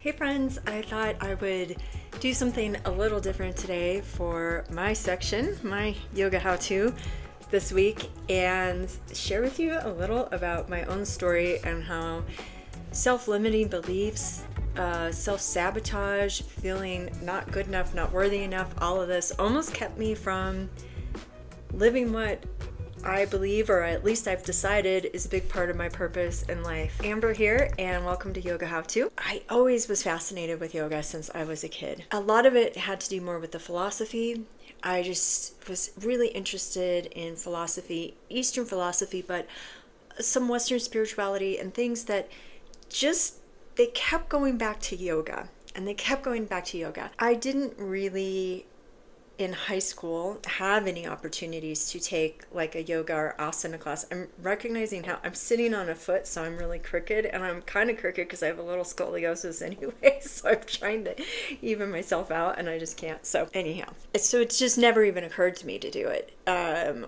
Hey friends, I thought I would do something a little different today for my section, my yoga how-to this week, and share with you a little about my own story and how self-limiting beliefs, self-sabotage, feeling not good enough, not worthy enough, all of this almost kept me from living what I believe, or at least I've decided, is a big part of my purpose in life. Amber here, and welcome to Yoga How To. I always was fascinated with yoga since I was a kid. A lot of it had to do more with the philosophy. I just was really interested in philosophy, Eastern philosophy, but some Western spirituality and things that just, they kept going back to yoga. And they kept going back to yoga. I didn't really in high school have any opportunities to take like a yoga or asana class. I'm recognizing how I'm sitting on a foot, so I'm really crooked, and I'm kind of crooked because I have a little scoliosis anyway, so I'm trying to even myself out and I just can't. So anyhow, it's just never even occurred to me to do it,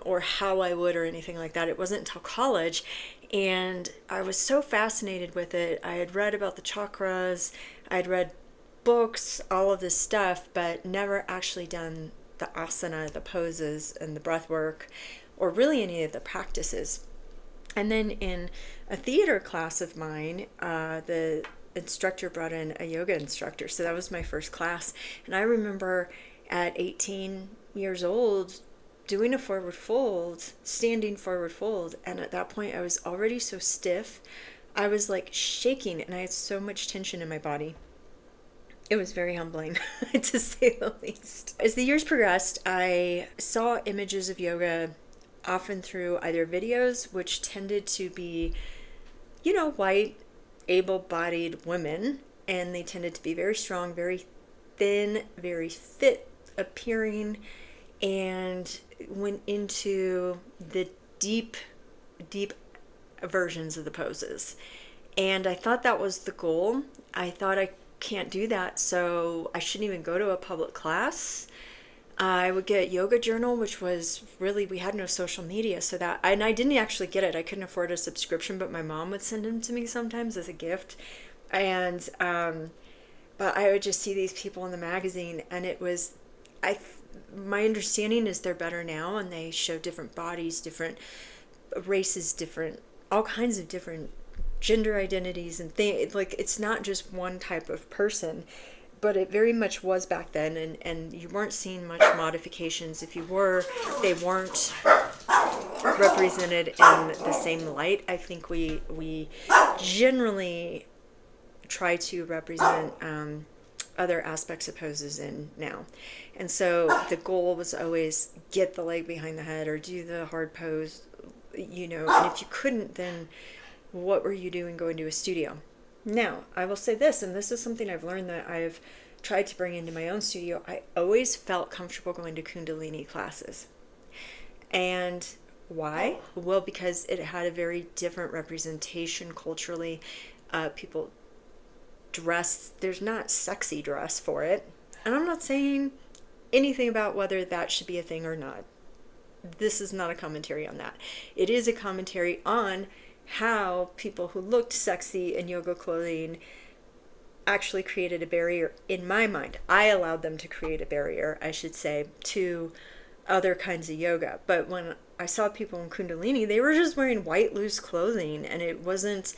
or how I would or anything like that. It wasn't until college, and I was so fascinated with it. I had read about the chakras, I had read books, all of this stuff, but never actually done the asana, the poses, and the breath work, or really any of the practices. And then in a theater class of mine, the instructor brought in a yoga instructor. So that was my first class. And I remember at 18 years old doing a forward fold, standing forward fold. And at that point, I was already so stiff. I was like shaking, and I had so much tension in my body. It was very humbling, to say the least. As the years progressed, I saw images of yoga often through either videos, which tended to be, white, able-bodied women, and they tended to be very strong, very thin, very fit appearing, and went into the deep, deep versions of the poses. And I thought that was the goal. I thought I can't do that, so I shouldn't even go to a public class. I would get Yoga Journal, which was really, we had no social media, so that, and I didn't actually get it. I couldn't afford a subscription, but my mom would send them to me sometimes as a gift. And but I would just see these people in the magazine, and it was, my understanding is they're better now, and they show different bodies, different races, different, all kinds of different gender identities and things. Like, it's not just one type of person, but it very much was back then, and you weren't seeing much modifications. If you were, they weren't represented in the same light. I think we generally try to represent other aspects of poses in now. And so the goal was always get the leg behind the head or do the hard pose, and if you couldn't, then what were you doing going to a studio? Now, I will say this, and this is something I've learned that I've tried to bring into my own studio. I always felt comfortable going to Kundalini classes. And why? Well, because it had a very different representation culturally. People dress, there's not sexy dress for it. And I'm not saying anything about whether that should be a thing or not. This is not a commentary on that. It is a commentary on how people who looked sexy in yoga clothing actually created a barrier, in my mind. I allowed them to create a barrier, I should say, to other kinds of yoga. But when I saw people in Kundalini, they were just wearing white, loose clothing, and it wasn't,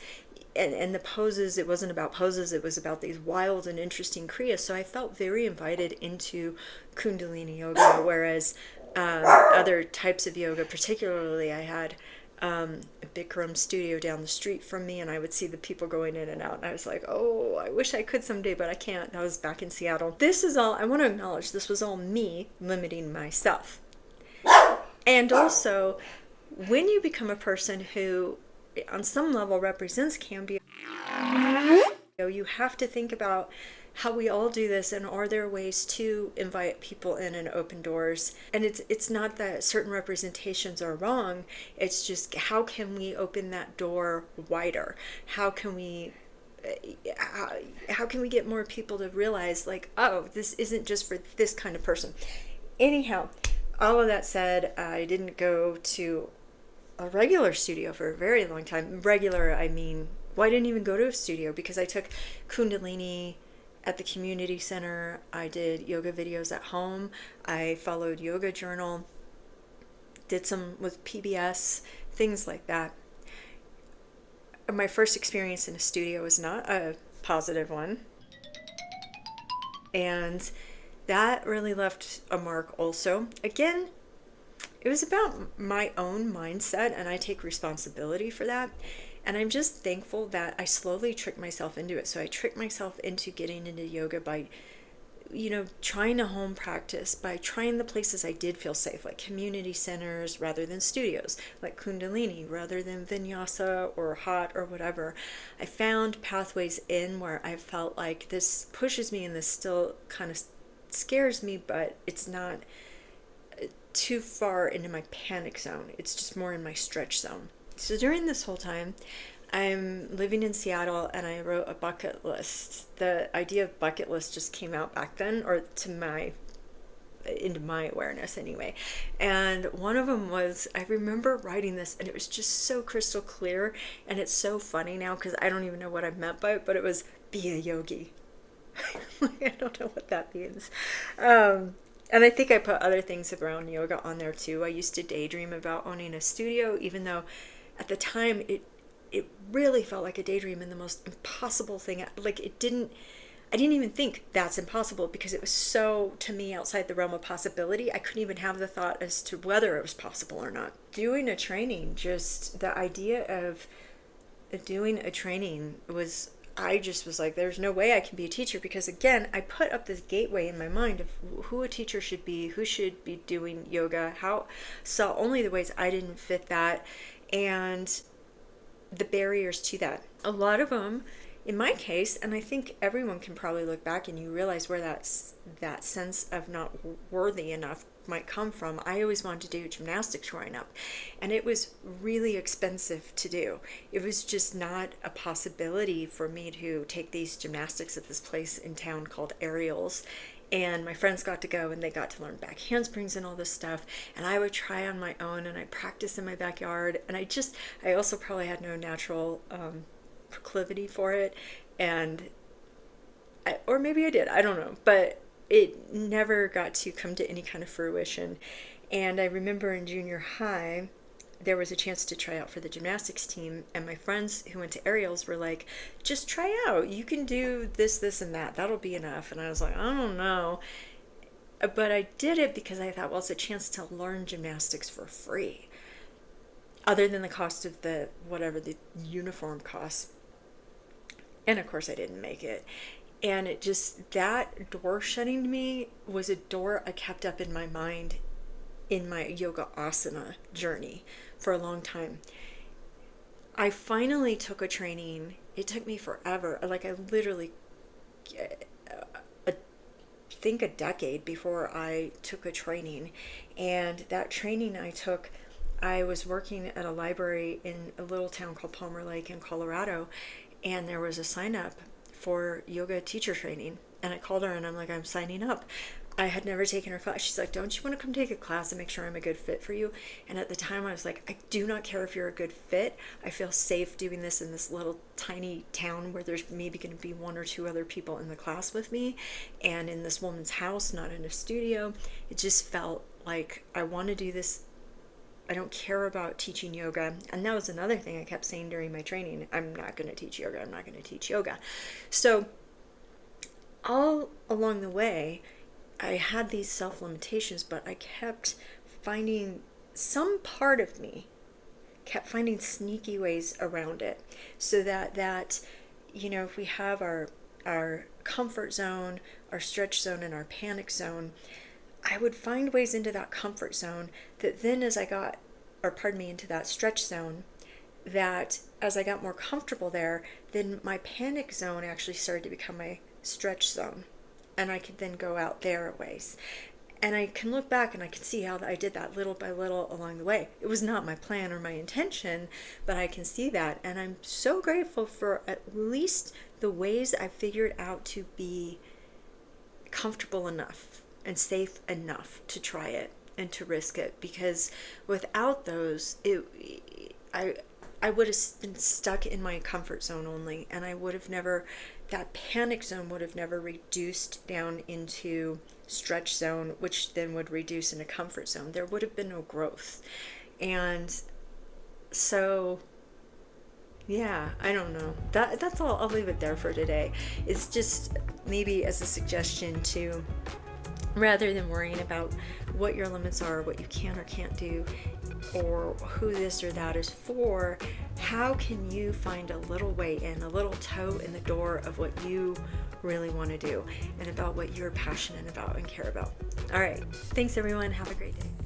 and the poses, it wasn't about poses, it was about these wild and interesting kriyas. So I felt very invited into Kundalini yoga, whereas other types of yoga, particularly I had a Bikram studio down the street from me, and I would see the people going in and out, and I was like, oh, I wish I could someday, but I can't. I was back in Seattle. This is all, I want to acknowledge, this was all me limiting myself. And also, when you become a person who on some level represents Cambia, you have to think about how we all do this, and are there ways to invite people in and open doors? And it's not that certain representations are wrong, it's just how can we open that door wider? How can we get more people to realize, like, oh, this isn't just for this kind of person. Anyhow, all of that said, I didn't go to a regular studio for a very long time. Regular, I mean, well, I didn't even go to a studio because I took Kundalini at the community center. I did yoga videos at home. I followed Yoga Journal, did some with PBS, things like that. My first experience in a studio was not a positive one. And that really left a mark also. Again, it was about my own mindset, and I take responsibility for that. And I'm just thankful that I slowly tricked myself into it. So I tricked myself into getting into yoga by, trying to home practice, by trying the places I did feel safe, like community centers rather than studios, like Kundalini rather than Vinyasa or hot or whatever. I found pathways in where I felt like this pushes me and this still kind of scares me, but it's not too far into my panic zone. It's just more in my stretch zone. So during this whole time, I'm living in Seattle, and I wrote a bucket list. The idea of bucket list just came out back then, or into my awareness anyway. And one of them was, I remember writing this, and it was just so crystal clear, and it's so funny now because I don't even know what I meant by it, but it was be a yogi. I don't know what that means. And I think I put other things around yoga on there too. I used to daydream about owning a studio, even though at the time it really felt like a daydream and the most impossible thing. Like I didn't even think that's impossible because it was so, to me, outside the realm of possibility. I couldn't even have the thought as to whether it was possible or not. Doing a training, just the idea of doing a training was, I just was like, there's no way I can be a teacher, because again, I put up this gateway in my mind of who a teacher should be, who should be doing yoga, saw only the ways I didn't fit that, and the barriers to that. A lot of them, in my case, and I think everyone can probably look back and you realize where that sense of not worthy enough might come from. I always wanted to do gymnastics growing up, and it was really expensive to do. It was just not a possibility for me to take these gymnastics at this place in town called Aerials. And my friends got to go, and they got to learn back handsprings and all this stuff. And I would try on my own, and I practiced in my backyard. And I also probably had no natural proclivity for it. Or maybe I did, I don't know. But it never got to come to any kind of fruition. And I remember in junior high, there was a chance to try out for the gymnastics team, and my friends who went to Aerials were like, just try out, you can do this and that'll be enough. And I was like, I don't know, but I did it because I thought, well, it's a chance to learn gymnastics for free, other than the cost of whatever the uniform costs. And of course I didn't make it. And it just, that door shutting to me was a door I kept up in my mind in my yoga asana journey for a long time. I finally took a training. It took me forever. Like I literally think a decade before I took a training. And that training I took, I was working at a library in a little town called Palmer Lake in Colorado, and there was a sign up for yoga teacher training. And I called her and I'm like, I'm signing up. I had never taken her class. She's like, don't you want to come take a class and make sure I'm a good fit for you? And at the time I was like, I do not care if you're a good fit. I feel safe doing this in this little tiny town where there's maybe going to be one or two other people in the class with me, and in this woman's house, not in a studio. It just felt like I want to do this. I don't care about teaching yoga. And that was another thing I kept saying during my training. I'm not going to teach yoga. I'm not going to teach yoga. So all along the way, I had these self-limitations, but I kept finding, some part of me kept finding sneaky ways around it, so that if we have our comfort zone, our stretch zone, and our panic zone, I would find ways into that comfort zone that then into that stretch zone, that as I got more comfortable there, then my panic zone actually started to become my stretch zone. And I could then go out there a ways. And I can look back and I can see how I did that little by little along the way. It was not my plan or my intention, but I can see that. And I'm so grateful for at least the ways I figured out to be comfortable enough and safe enough to try it and to risk it. Because without those, I would have been stuck in my comfort zone only, and I would have never that panic zone would have never reduced down into stretch zone, which then would reduce into comfort zone. There would have been no growth. And so, yeah, I don't know. That's all. I'll leave it there for today. It's just maybe as a suggestion to, rather than worrying about what your limits are, what you can or can't do, or who this or that is for, how can you find a little way in, a little toe in the door of what you really want to do and about what you're passionate about and care about. All right. Thanks, everyone. Have a great day.